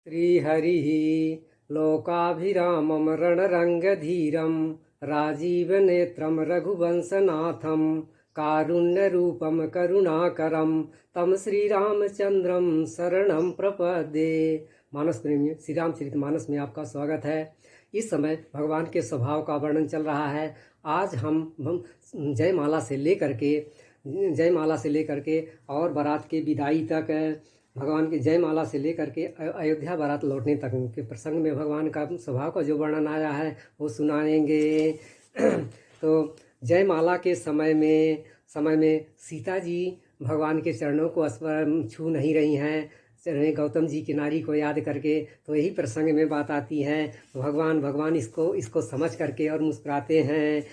श्रीहरिः लोकाभिरामं रणरङ्गधीरं राजीवनेत्रं रघुवंशनाथं कारुण्यरूपं करुणाकरं तं श्रीरामचंद्रं शरणं प्रपद्ये। मानस प्रेमी श्री रामचरितमानस में आपका स्वागत है। इस समय भगवान के स्वभाव का वर्णन चल रहा है। आज हम जयमाला से लेकर के और बारात के विदाई तक, भगवान की जयमाला से लेकर के अयोध्या बारात लौटने तक के प्रसंग में भगवान का स्वभाव का जो वर्णन आया है वो सुनाएंगे। तो जयमाला के समय में सीता जी भगवान के चरणों को छू नहीं रही हैं, गौतम जी की नारी को याद करके। तो यही प्रसंग में बात आती है। भगवान इसको समझ करके और मुस्कुराते हैं।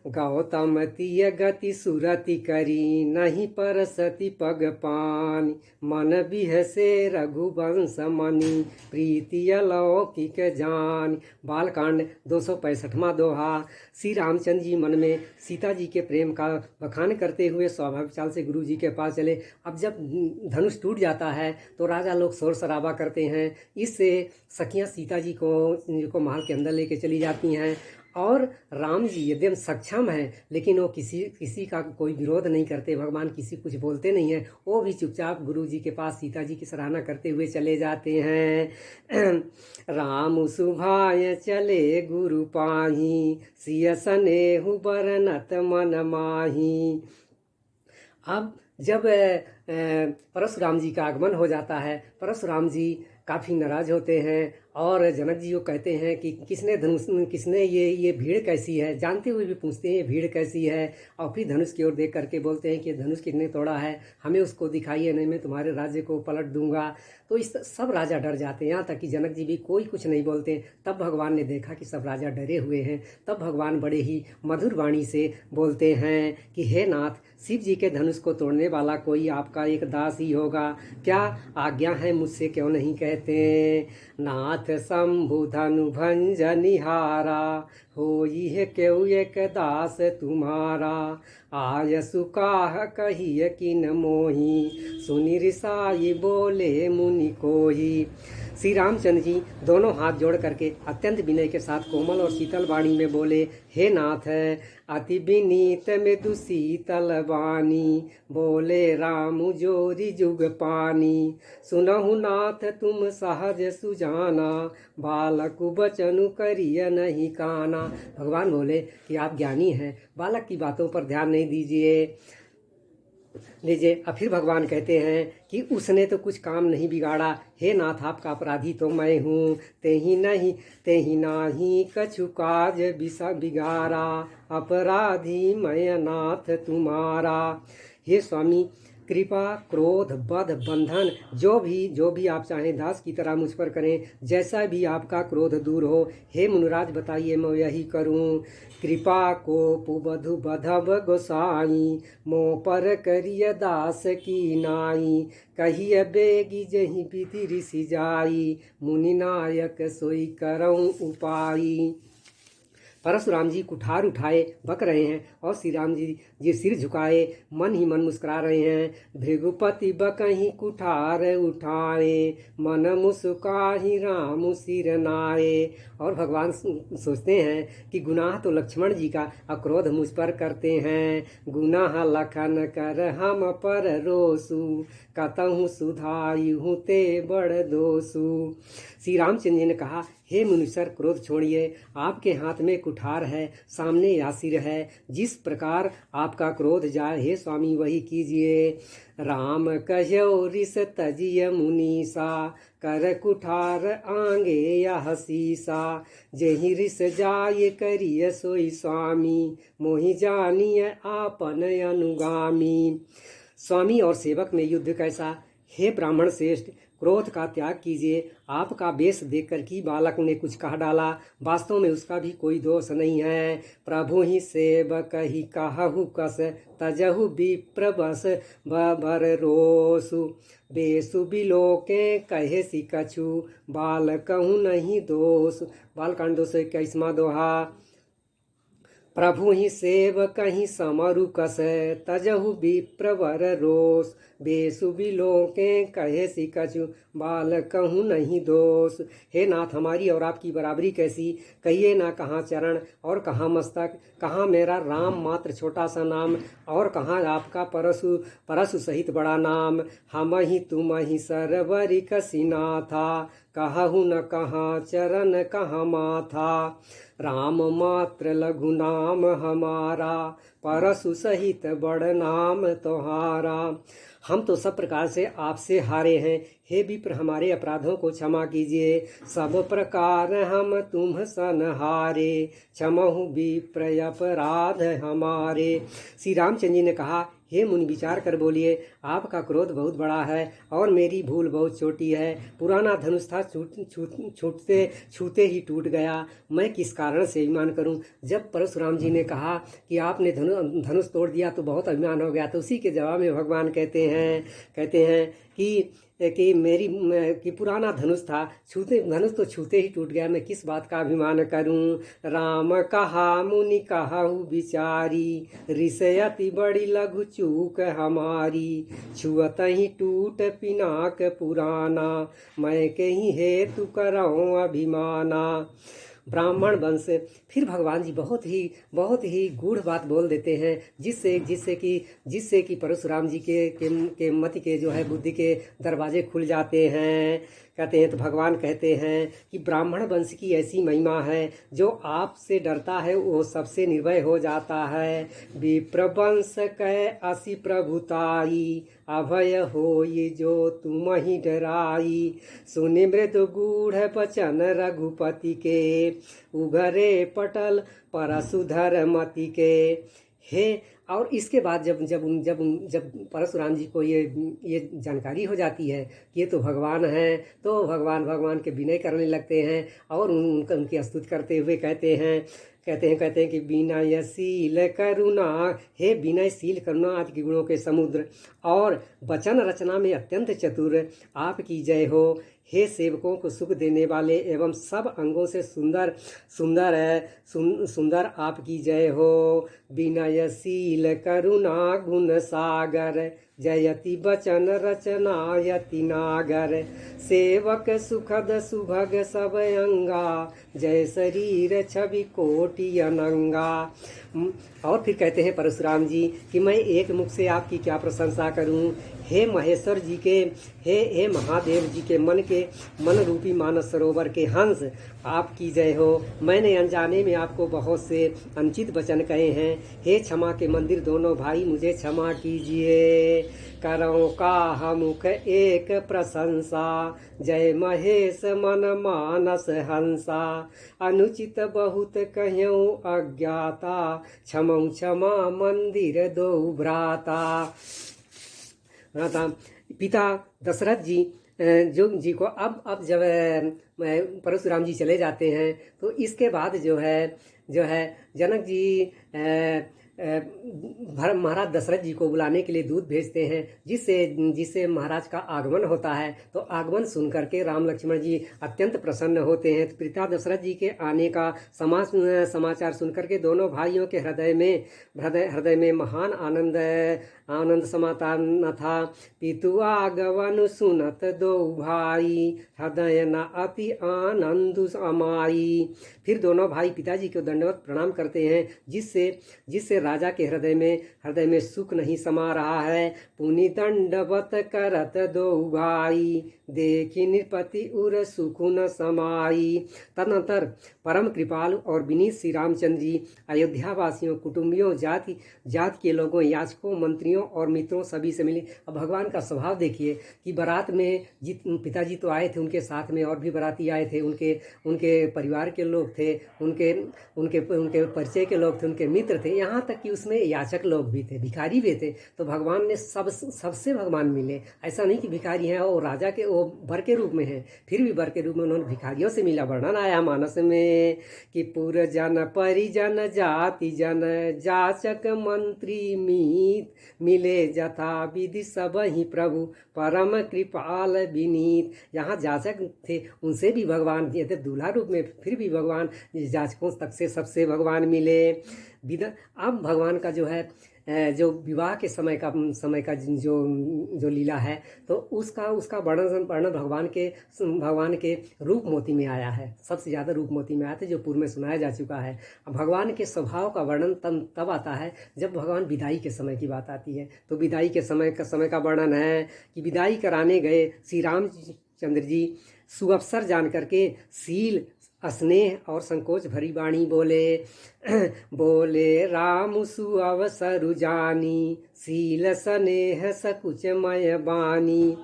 गौतम तीय गति सुरति करी, नहीं परसति पग पानी, मन बिहसे रघुवंश मणि, प्रीति अलौकिक जान। बालकांड 265वां दोहा। श्री रामचंद्र जी मन में सीता जी के प्रेम का बखान करते हुए स्वाभाविक चाल से गुरु जी के पास चले। अब जब धनुष टूट जाता है तो राजा लोग शोर शराबा करते हैं। इससे सखियां सीता जी को महल के अंदर लेके चली जाती हैं। और राम जी यद्यपि सक्षम हैं लेकिन वो किसी का कोई विरोध नहीं करते। भगवान किसी कुछ बोलते नहीं हैं, वो भी चुपचाप गुरु जी के पास सीता जी की सराहना करते हुए चले जाते हैं। राम सुभाय चले गुरु पाही, सिय सनेहु बरनत मन माही। अब जब परशुराम जी का आगमन हो जाता है, परशुराम जी काफ़ी नाराज होते हैं और जनक जी को कहते हैं कि किसने ये भीड़ कैसी है, जानते हुए भी पूछते हैं ये भीड़ कैसी है। और फिर धनुष की ओर देख करके बोलते हैं कि धनुष किसने तोड़ा है, हमें उसको दिखाइए, नहीं मैं तुम्हारे राज्य को पलट दूंगा। तो इस सब राजा डर जाते हैं, यहाँ तक कि जनक जी भी कोई कुछ नहीं बोलते। तब भगवान ने देखा कि सब राजा डरे हुए हैं। तब भगवान बड़े ही मधुर वाणी से बोलते हैं कि हे नाथ, शिव जी के धनुष को तोड़ने वाला कोई आपका एक दास ही होगा, क्या आज्ञा है मुझसे क्यों नहीं कहते। नाथ शंभु धनु भंज निहारा, होई है क्यों एक दास तुम्हारा। आय सुकाह कहिए किन मोही, सुनि रिसाई बोले मुनि कोही। श्री रामचंद्र जी दोनों हाथ जोड़ करके अत्यंत विनय के साथ कोमल और शीतल वाणी में बोले, हे नाथ, अति विनीत मृदु शीतल वाणी, बोले राम जोरी जुग पानी। सुनहु नाथ तुम सहज सुजाना, बालक बचनु करिय नहीं काना। भगवान बोले कि आप ज्ञानी हैं, बालक की बातों पर ध्यान नहीं दीजिए। अब फिर भगवान कहते हैं कि उसने तो कुछ काम नहीं बिगाड़ा। हे नाथ, आपका अपराधी तो मैं हूँ, ते ही नाही कछु काज बिगाड़ा, अपराधी मैं नाथ तुम्हारा। हे स्वामी, कृपा क्रोध बध बंधन जो भी आप चाहें दास की तरह मुझ पर करें, जैसा भी आपका क्रोध दूर हो। हे मुनिराज, बताइए मैं यही करूं। कृपा को पुबधु बधब गोसाई, मोह पर करिय दास की नाई। कहिए बेगी जही विधि ऋषि जाई, मुनि नायक सोई करऊं उपाई। परशुराम जी कुठार उठाए बक रहे हैं और श्री राम जी सिर झुकाए मन ही मन मुस्कुरा रहे हैं। भृगुपति बकही कुठार उठाए, मन मुस्काही राम सिर नाए। और भगवान सोचते हैं कि गुनाह तो लक्ष्मण जी का अक्रोध मुझ पर करते हैं। गुनाह लखन कर हम पर रोसु, कतहु सुधाई हूँ ते बड़ दोसु। श्री रामचंद्र जी ने कहा, हे मुनीश्वर, क्रोध छोड़िए, आपके हाथ में कुठार है, सामने यासिर है, जिस प्रकार आपका क्रोध जाए हे स्वामी वही कीजिए। राम कहो रिस तजिय मुनीसा, कर कुठार आंगे यह सीसा। जेहि रिस जाय करिय सोई स्वामी, मोहि जानिय आपन अनुगामी। स्वामी और सेवक में युद्ध कैसा। हे ब्राह्मण श्रेष्ठ, क्रोध का त्याग कीजिए। आपका वेश देखकर कि बालक ने कुछ कह डाला, वास्तव में उसका भी कोई दोष नहीं है। प्रभु ही सेवक ही कहु कस, तजहु विप्र बस बर रोसु। बेसु बिलोके कहे सी कछु, बाल कहूँ नहीं दोष। बालकांड 221वां दोहा। प्रभु ही सेव कहीं समरु कस तजहु विप्रवर रोष बेसु बिलोके कहे सी कछु बाल कहूँ नहीं दोष। हे नाथ, हमारी और आपकी बराबरी कैसी, कहिए ना कहाँ चरण और कहाँ मस्तक, कहाँ मेरा राम मात्र छोटा सा नाम और कहाँ आपका परशु परशु सहित बड़ा नाम। हम ही तुम ही सरवरी कसीना था, कहूँ न कहाँ चरण कहाँ माथा। राम मात्र लघु नाम हमारा, परशु सहित बड़ नाम तुम्हारा। हम तो सब प्रकार से आपसे हारे हैं, हे विप्र हमारे अपराधों को क्षमा कीजिए। सब प्रकार हम तुम सन हारे, क्षमहु विप्र अपराध हमारे। श्री रामचंद्र जी ने कहा, हे मुनि विचार कर बोलिए, आपका क्रोध बहुत बड़ा है और मेरी भूल बहुत छोटी है। पुराना धनुष था, छूते ही टूट गया। मैं किस कारण से अभिमान करूं। जब परशुराम जी ने कहा कि आपने धनुष तोड़ दिया तो बहुत अभिमान हो गया, तो उसी के जवाब में भगवान कहते हैं कि पुराना धनुष था, धनुष तो छूते ही टूट गया, मैं किस बात का अभिमान करूं। राम कहा मुनि कहु विचारी, ऋषयति बड़ी लघु चूक हमारी। छुअत ही टूट पिनाक पुराना, मैं कहीं हेतु करऊं अभिमाना। ब्राह्मण वंश। फिर भगवान जी बहुत ही गूढ़ बात बोल देते हैं, जिससे कि परशुराम जी के मति के जो है बुद्धि के दरवाजे खुल जाते हैं। कहते हैं तो भगवान कहते हैं कि ब्राह्मण वंश की ऐसी महिमा है, जो आपसे डरता है वो सबसे निर्भय हो जाता है। विप्र वंश कै असी प्रभुताई, अभय हो ये जो तुम ही डराई। सुनि मृदु गूढ़ बचन रघुपति के, उघरे पटल परशुधर मति के। हे और इसके बाद जब परशुराम जी को ये जानकारी हो जाती है कि ये तो भगवान हैं, तो भगवान के विनय करने लगते हैं और उनकी स्तुति करते हुए कहते हैं कि विनयशील करुणा, हे विनयशील करुणा आदि के गुणों के समुद्र और वचन रचना में अत्यंत चतुर, आपकी जय हो। हे सेवकों को सुख देने वाले एवं सब अंगों से सुंदर आपकी जय हो। विनयशील करुणा गुण सागर, जयति बचन रचनायति नागर। सेवक सुखद सुभग सब अंगा, जय शरीर छवि कोटि अनंगा। और फिर कहते हैं परशुराम जी कि मैं एक मुख से आपकी क्या प्रशंसा करूं। हे महेश्वर जी के, हे महादेव जी के मन रूपी मानस सरोवर के हंस, आपकी जय हो। मैंने अनजाने में आपको बहुत से अनुचित वचन कहे हैं। हे क्षमा के मंदिर दोनों भाई, मुझे क्षमा कीजिए। करो का मुख एक प्रशंसा, जय महेश मन मानस हंसा। अनुचित बहुत कह्यूं अज्ञाता, क्षमौ क्षमा मंदिर दो भ्राता। पिता दशरथ जी को अब जब परशुराम जी चले जाते हैं, तो इसके बाद जो है जनक जी महाराज दशरथ जी को बुलाने के लिए दूत भेजते हैं, जिससे महाराज का आगमन होता है। तो आगमन सुनकर के राम लक्ष्मण जी अत्यंत प्रसन्न होते हैं। तो पिता दशरथ जी के आने का समाचार सुनकर के दोनों भाइयों के हृदय में महान आनंद समाता न था। पितु आगमन सुनत दो भाई, हृदय न अति आनंद अमाई। फिर दोनों भाई पिताजी को दंडवत प्रणाम करते हैं, जिससे राजा के हृदय में सुख नहीं समा रहा है। पुनि दंडवत करत दो भाई, देखी नृपति उर सुख न समाई। तदनंतर परम कृपालु और विनीत श्री रामचंद्र जी अयोध्या वासियों, कुटुंबियों, जाति के लोगों, याचकों, मंत्रियों और मित्रों सभी से मिले। अब भगवान का स्वभाव देखिए कि बारात में पिताजी तो आए थे, उनके साथ में और भी बाराती आए थे, उनके परिवार के लोग थे, उनके परिचय के लोग थे, उनके मित्र थे, यहाँ तक कि उसमें याचक लोग भी थे, भिखारी भी थे। तो भगवान ने सबसे भगवान मिले। ऐसा नहीं कि भिखारी हैं और राजा के वो वो वर के रूप में है, फिर भी वर के रूप में उन्होंने भिखारियों से मिला। वर्णन आया मानस में कि पुर जन परिजन जाति जन जाचक मंत्री मीत मिले जथा विधि सब ही प्रभु परम कृपाल विनीत। यहाँ जाचक थे उनसे भी भगवान, ये थे दूल्हा रूप में, फिर भी भगवान जाचकों तक से सबसे भगवान मिले। अब भगवान का जो है जो विवाह के समय का जो लीला है, तो उसका वर्णन भगवान के रूप मोती में आया है। सबसे ज़्यादा रूप मोती में आया था, जो पूर्व में सुनाया जा चुका है। अब भगवान के स्वभाव का वर्णन तब आता है जब भगवान विदाई के समय की बात आती है। तो विदाई के समय का वर्णन है कि विदाई कराने गए श्री रामचंद्र जी सुअवसर जान करके शील स्नेह और संकोच भरी वाणी बोले राम सुअवसरु जानी शील स्नेह सकुच मय बानी।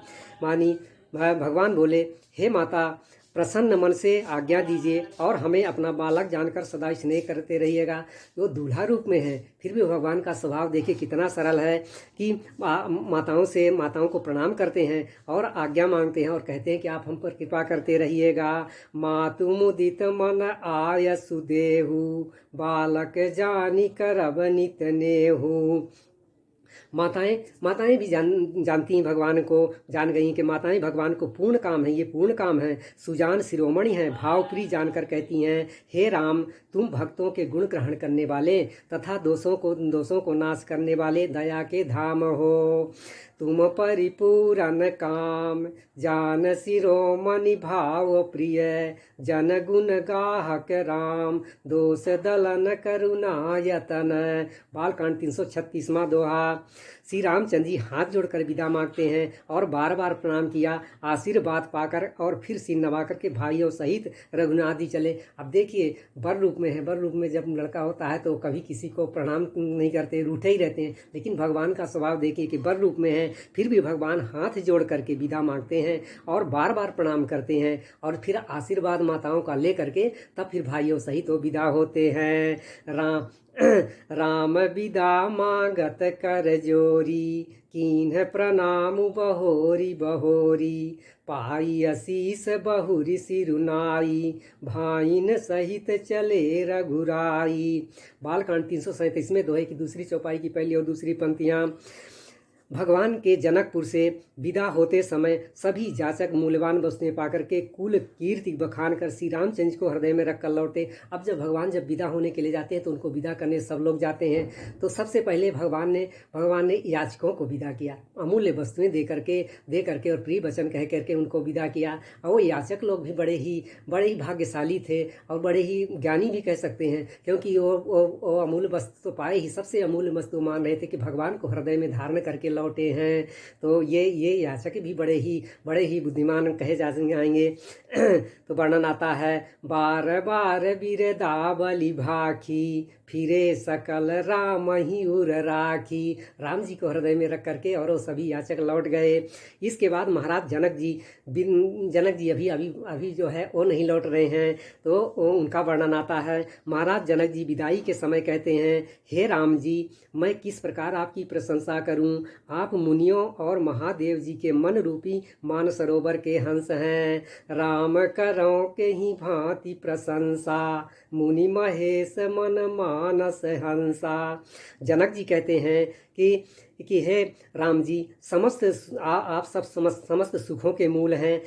भगवान बोले, हे माता, प्रसन्न मन से आज्ञा दीजिए और हमें अपना बालक जानकर सदा स्नेह करते रहिएगा। वो दूल्हा रूप में है, फिर भी भगवान का स्वभाव देखिए कितना सरल है कि माताओं को प्रणाम करते हैं और आज्ञा मांगते हैं और कहते हैं कि आप हम पर कृपा करते रहिएगा। मातु मुदित मन आय सुदेहु बालक जानी करब नित नेहु। माताएं भी जानती हैं भगवान को, जान गई कि माताएं भगवान को पूर्ण काम है, ये पूर्ण काम है, सुजान शिरोमणि हैं, भावप्रिय जानकर कहती हैं, हे राम, तुम भक्तों के गुण ग्रहण करने वाले तथा दोषों को नाश करने वाले दया के धाम हो। तुम परिपूरन काम जान शिरोमणि भाव प्रिय जन गुण गाहक राम दोष दलन करुणा यतन। बालकांड 336वां दोहा। श्री रामचंद्र जी हाथ जोड़कर विदा मांगते हैं और बार बार प्रणाम किया, आशीर्वाद पाकर और फिर सिर नवा करके भाइयों सहित रघुनाथ जी चले। अब देखिए वर रूप में है, वर रूप में जब लड़का होता है तो कभी किसी को प्रणाम नहीं करते, रूठे ही रहते हैं, लेकिन भगवान का स्वभाव देखिए कि वर रूप में है, फिर भी भगवान हाथ जोड़ करके विदा मांगते हैं और बार बार प्रणाम करते हैं और फिर आशीर्वाद माताओं का ले करके तब फिर भाइयों सहित वो विदा होते हैं। राम विदा मांगत कर जोरी कीन्ह प्रणाम बहोरी पाई आशीष बहुरी सिरुनाई भाइन सहित चले रघुराई। बालकांड 337वें दोहे की दूसरी चौपाई की पहली और दूसरी पंक्तियाँ। भगवान के जनकपुर से विदा होते समय सभी जाचक मूल्यवान वस्तुएं पाकर के कुल कीर्ति बखान कर श्री रामचंद्र को हृदय में रखकर लौटे। अब जब भगवान विदा होने के लिए जाते हैं तो उनको विदा करने सब लोग जाते हैं। तो सबसे पहले भगवान ने याचकों को विदा किया, अमूल्य वस्तुएं दे करके और प्रिय वचन कह करके उनको विदा किया। और वो याचक लोग भी बड़े ही भाग्यशाली थे और बड़े ही ज्ञानी भी कह सकते हैं, क्योंकि वो अमूल्य वस्तु तो पाए ही, सबसे अमूल्य वस्तु मान रहे थे कि भगवान को हृदय में धारण करके लौटे हैं। तो ये याचक भी बड़े ही बुद्धिमान कहे जाएंगे। तो वर्णन आता है, बार बार बिरदा बलि भाखी फिरे सकल राम ही उर राखी। राम जी को हृदय में रख करके और वो सभी याचक लौट गए। इसके बाद महाराज जनक जी अभी जो है वो नहीं लौट रहे हैं, तो उनका वर्णन आता है। महाराज जनक जी विदाई के समय कहते हैं, हे राम जी, मैं किस प्रकार आपकी प्रशंसा करूं। आप मुनियों और महादेव जी के मन रूपी मानसरोवर के हंस हैं। राम करों के ही भांति प्रशंसा मुनि महेश मन मानस हंसा। जनक जी कहते हैं कि हे राम जी, आप समस्त सुखों के मूल हैं,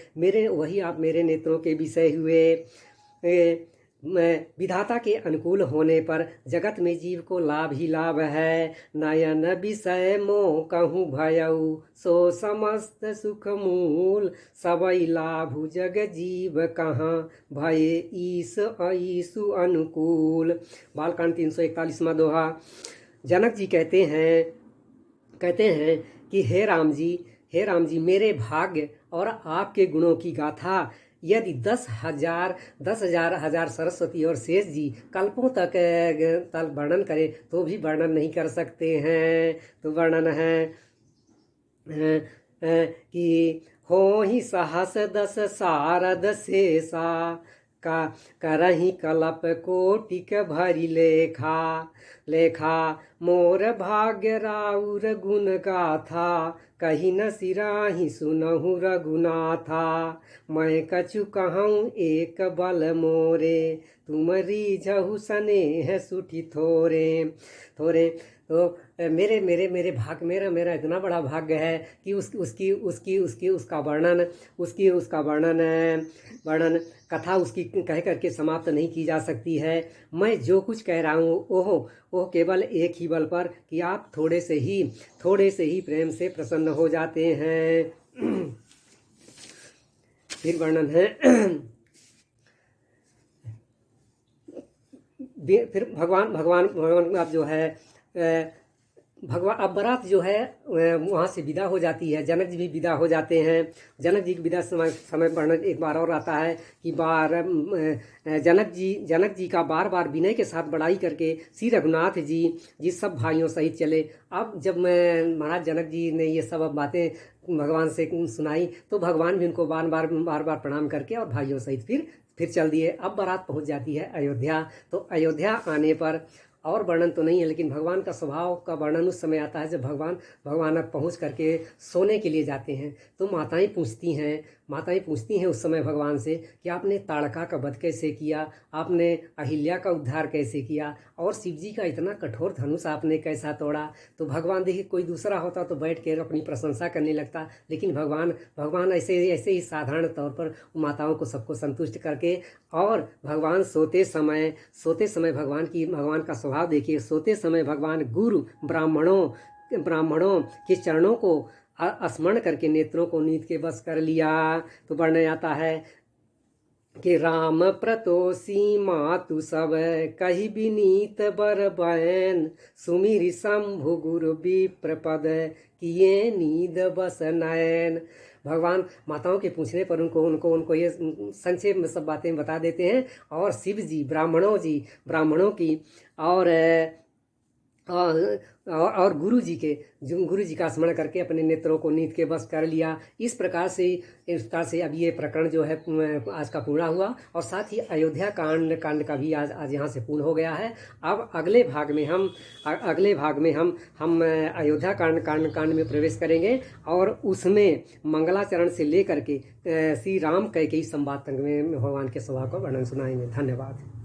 आप मेरे नेत्रों के विषय हुए। विधाता के अनुकूल होने पर जगत में जीव को लाभ ही लाभ है। नयन विषय मोह कहूँ भयऊ सो समस्त सुख मूल सबई लाभु जग जीव कहाँ भय ईसु अनुकूल। बालकांड 341वां दोहा। जनक जी कहते हैं कि हे राम जी, मेरे भाग्य और आपके गुणों की गाथा यदि 10,000 सरस्वती और शेष जी कल्पों तक वर्णन करें तो भी वर्णन नहीं कर सकते हैं। तो वर्णन है कि हो ही सहस 10 शारद शेषा का करही कलप कोटिक भरी लेखा मोर भाग्य राउर गुण गाथा कही न सिराही सुनहु रघुनाथा मैं कछु कहूँ एक बल मोरे तुम रीझहु स्नेह सुठी थोरे थोरे। तो मेरे मेरे मेरे भाग मेरा इतना बड़ा भाग्य है कि उसका वर्णन कथा उसकी कह करके समाप्त नहीं की जा सकती है। मैं जो कुछ कह रहा हूँ ओह केवल एक ही बल पर कि आप थोड़े से ही प्रेम से प्रसन्न हो जाते हैं। फिर वर्णन है फिर भगवान आप जो है भगवान अब बारात जो है वहाँ से विदा हो जाती है। जनक जी भी विदा हो जाते हैं। जनक जी की विदा समय वर्णन एक बार और आता है कि जनक जी का बार विनय के साथ बड़ाई करके श्री रघुनाथ जी सब भाइयों सहित चले। अब जब महाराज जनक जी ने ये सब बातें भगवान से सुनाई तो भगवान भी उनको बार बार प्रणाम करके और भाइयों सहित फिर चल दिए। अब बारात पहुंच जाती है अयोध्या। तो अयोध्या आने पर और वर्णन तो नहीं है, लेकिन भगवान का स्वभाव का वर्णन उस समय आता है जब भगवान पहुंच करके सोने के लिए जाते हैं। तो माताएं पूछती हैं उस समय भगवान से कि आपने ताड़का का वध कैसे किया, आपने अहिल्या का उद्धार कैसे किया और शिव जी का इतना कठोर धनुष आपने कैसा तोड़ा। तो भगवान देखिए कोई दूसरा होता तो बैठ कर अपनी प्रशंसा करने लगता, लेकिन भगवान ऐसे ही साधारण तौर पर माताओं को सबको संतुष्ट करके और भगवान सोते समय भगवान का स्वभाव देखिए। सोते समय भगवान गुरु ब्राह्मणों के चरणों को स्मरण करके नेत्रों को नींद के बस कर लिया। तो वर्णन आता है कि राम प्रतोषी मातु सब कही विनीत बर बहन सुमिरि शंभु गुरु विप्रपद किए नींद बस नयन। भगवान माताओं के पूछने पर उनको ये संक्षेप में सब बातें बता देते हैं और शिव जी ब्राह्मणों की और गुरु जी का स्मरण करके अपने नेत्रों को नींद के बस कर लिया। इस प्रकार से अब ये प्रकरण जो है आज का पूरा हुआ और साथ ही अयोध्या कांड का भी आज यहाँ से पूर्ण हो गया है। अब अगले भाग में हम अयोध्या कांड में प्रवेश करेंगे और उसमें मंगलाचरण से लेकर के श्री राम कैकेयी संवाद तक में भगवान के स्वभाव का वर्णन सुनाएंगे। धन्यवाद।